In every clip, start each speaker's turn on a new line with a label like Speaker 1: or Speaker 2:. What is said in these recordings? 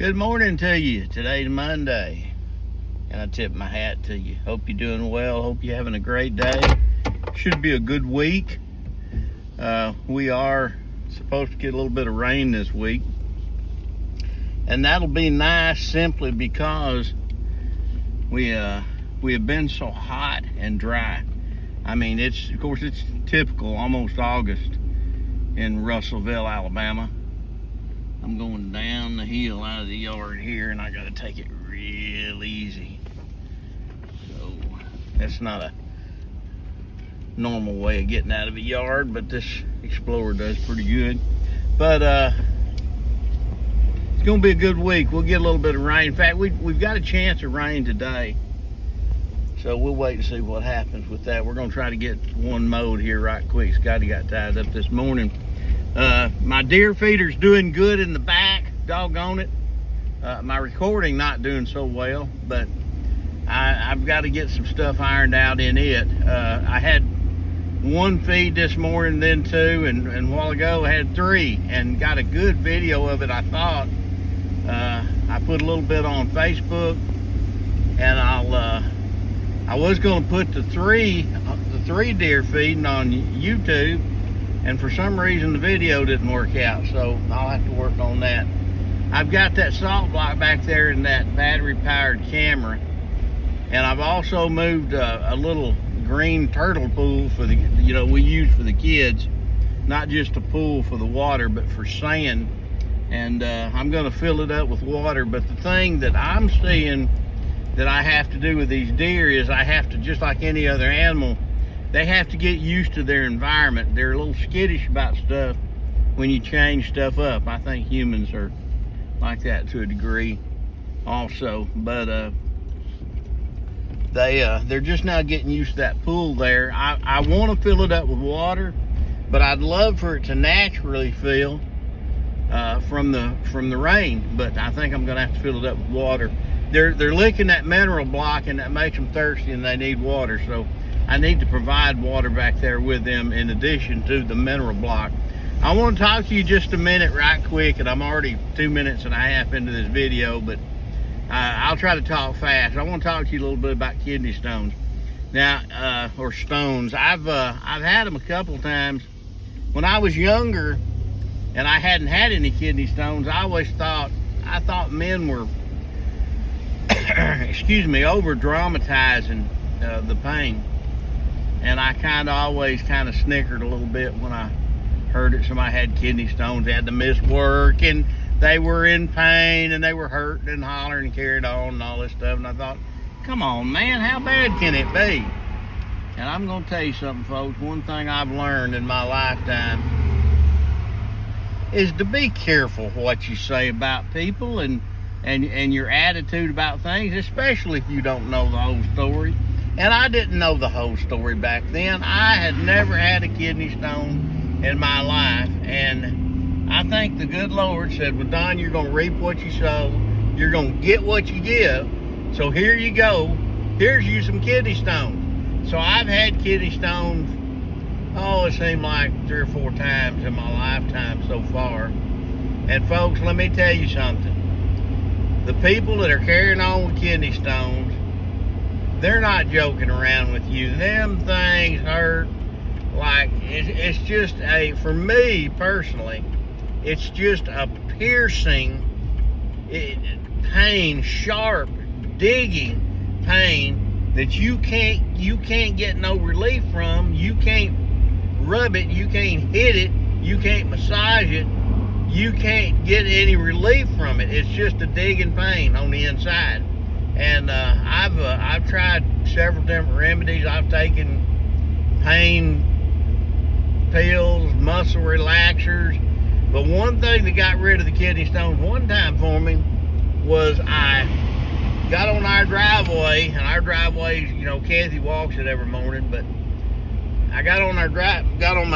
Speaker 1: Good morning to you. Today's Monday, and I tip my hat to you. Hope you're doing well. Hope you're having a great day. Should be a good week. We are supposed to get a little bit of rain this week, and that'll be nice simply because we have been so hot and dry. I mean, it's typical, almost August in Russellville, Alabama. I'm going down the hill out of the yard here, and I got to take it real easy. So that's not a normal way of getting out of a yard, but this Explorer does pretty good. But it's going to be a good week. We'll get a little bit of rain. In fact, we've got a chance of rain today. So we'll wait and see what happens with that. We're going to try to get one mowed here right quick. Scotty got tied up this morning. My deer feeder's doing good in the back, doggone it. My recording not doing so well, but I've got to get some stuff ironed out in it. I had one feed this morning, then two, and a while ago I had three, and got a good video of it, I thought. I put a little bit on Facebook, and I was going to put the three deer feeding on YouTube, and for some reason the video didn't work out, so I'll have to work on that. I've got that salt block back there in that battery powered camera, and I've also moved a little green turtle pool for the, we use for the kids, not just a pool for the water, but for sand. And I'm going to fill it up with water. But the thing that I'm seeing that I have to do with these deer is I have to, just like any other animal, they have to get used to their environment. They're a little skittish about stuff when you change stuff up. I think humans are like that to a degree also. But they're just now getting used to that pool there. I want to fill it up with water, but I'd love for it to naturally fill from the rain. But I think I'm going to have to fill it up with water. They're licking that mineral block, and that makes them thirsty, and they need water. So I need to provide water back there with them in addition to the mineral block. I want to talk to you just a minute right quick, and I'm already 2 minutes and a half into this video, but I'll try to talk fast. I want to talk to you a little bit about kidney stones. Now, or stones. I've had them a couple times. When I was younger and I hadn't had any kidney stones, I always thought men were over dramatizing the pain. And I always snickered a little bit when I heard that somebody had kidney stones. They had to miss work, and they were in pain, and they were hurting and hollering and carried on and all this stuff. And I thought, come on, man, how bad can it be? And I'm going to tell you something, folks. One thing I've learned in my lifetime is to be careful what you say about people and your attitude about things, especially if you don't know the whole story. And I didn't know the whole story back then. I had never had a kidney stone in my life. And I think the good Lord said, well, Don, you're going to reap what you sow. You're going to get what you give. So here you go. Here's you some kidney stones. So I've had kidney stones, it seemed like 3 or 4 times in my lifetime so far. And folks, let me tell you something. The people that are carrying on with kidney stones, they're not joking around with you. Them things hurt like, it's just for me personally, it's just a piercing pain, sharp, digging pain that you can't get no relief from. You can't rub it, you can't hit it, you can't massage it, you can't get any relief from it. It's just a digging pain on the inside. And I've tried several different remedies. I've taken pain pills, muscle relaxers. But one thing that got rid of the kidney stones one time for me was I got on our driveway, and our driveways, Kathy walks it every morning, but I got on my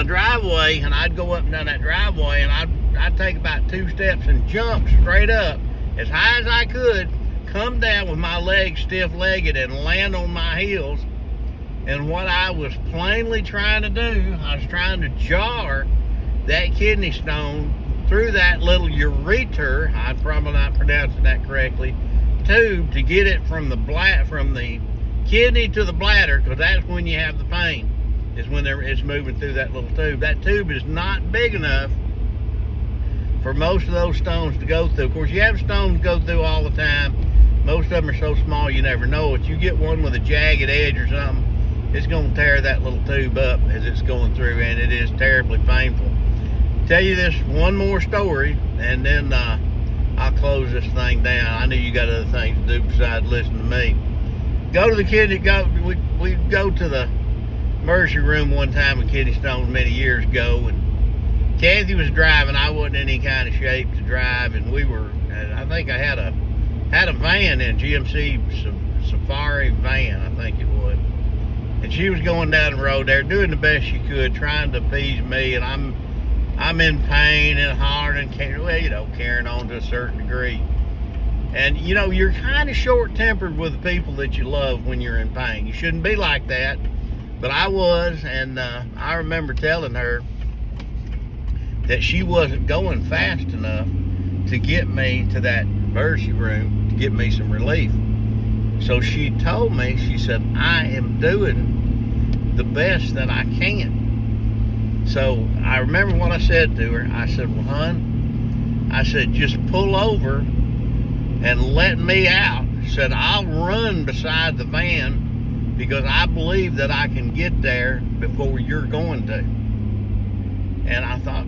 Speaker 1: driveway, and I'd go up and down that driveway, and I'd take about 2 steps and jump straight up as high as I could, come down with my legs stiff-legged and land on my heels. And what I was plainly trying to do, I was trying to jar that kidney stone through that little ureter, I'm probably not pronouncing that correctly, tube to get it from the kidney to the bladder, because that's when you have the pain, is when it's moving through that little tube. That tube is not big enough for most of those stones to go through. Of course, you have stones go through all the time. Most of them are so small you never know it. You get one with a jagged edge or something, it's going to tear that little tube up as it's going through, and it is terribly painful. Tell you this one more story, and then I'll close this thing down. I know you got other things to do besides listen to me. Go to the kidney. We go to the emergency room one time with kidney stones many years ago, and Kathy was driving. I wasn't in any kind of shape to drive, and I think I had a van in GMC Safari van, I think it was. And she was going down the road there, doing the best she could, trying to appease me, and I'm in pain and hard and carrying on to a certain degree. And you're kind of short-tempered with the people that you love when you're in pain. You shouldn't be like that, but I was, and I remember telling her that she wasn't going fast enough to get me to that emergency room to get me some relief. So she told me, she said, I am doing the best that I can. So I remember what I said to her. I said, well, hon, I said, just pull over and let me out. I said, I'll run beside the van because I believe that I can get there before you're going to. And I thought,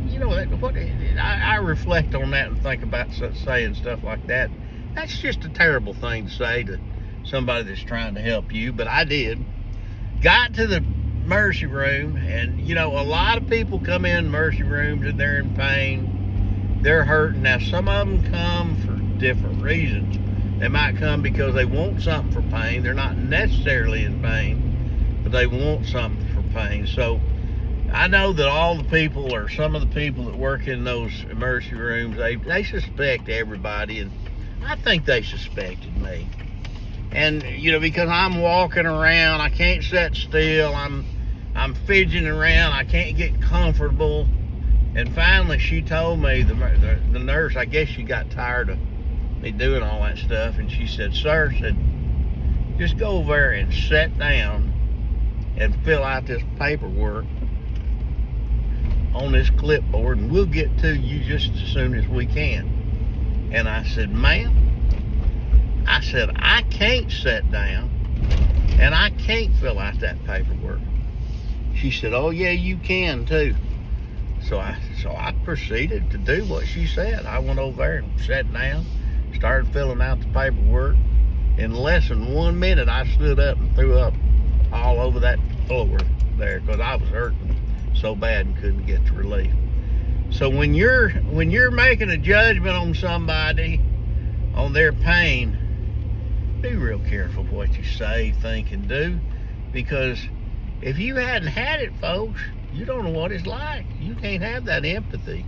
Speaker 1: I reflect on that and think about saying stuff like that. That's just a terrible thing to say to somebody that's trying to help you, but I did. Got to the emergency room, and a lot of people come in emergency rooms and they're in pain. They're hurting. Now, some of them come for different reasons. They might come because they want something for pain. They're not necessarily in pain, but they want something for pain. So I know that all the people, or some of the people that work in those emergency rooms, they suspect everybody, and I think they suspected me. And because I'm walking around, I can't sit still. I'm fidgeting around. I can't get comfortable. And finally, she told me, the nurse, I guess she got tired of me doing all that stuff, and she said, sir, just go over there and sit down and fill out this paperwork on this clipboard, and we'll get to you just as soon as we can. And I said, ma'am, I said, I can't sit down and I can't fill out that paperwork. She said, oh yeah, you can too. So I proceeded to do what she said. I went over there and sat down, started filling out the paperwork. In less than 1 minute, I stood up and threw up all over that floor there because I was hurting so bad and couldn't get the relief. So when you're making a judgment on somebody, on their pain, be real careful what you say, think, and do, because if you hadn't had it, folks, you don't know what it's like. You can't have that empathy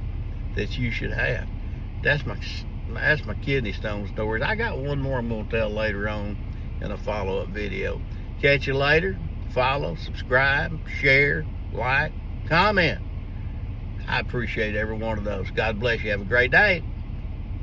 Speaker 1: that you should have. That's my kidney stone stories. I got one more I'm going to tell later on in a follow-up video. Catch you later. Follow, subscribe, share, like, comment. I appreciate every one of those. God bless you. Have a great day.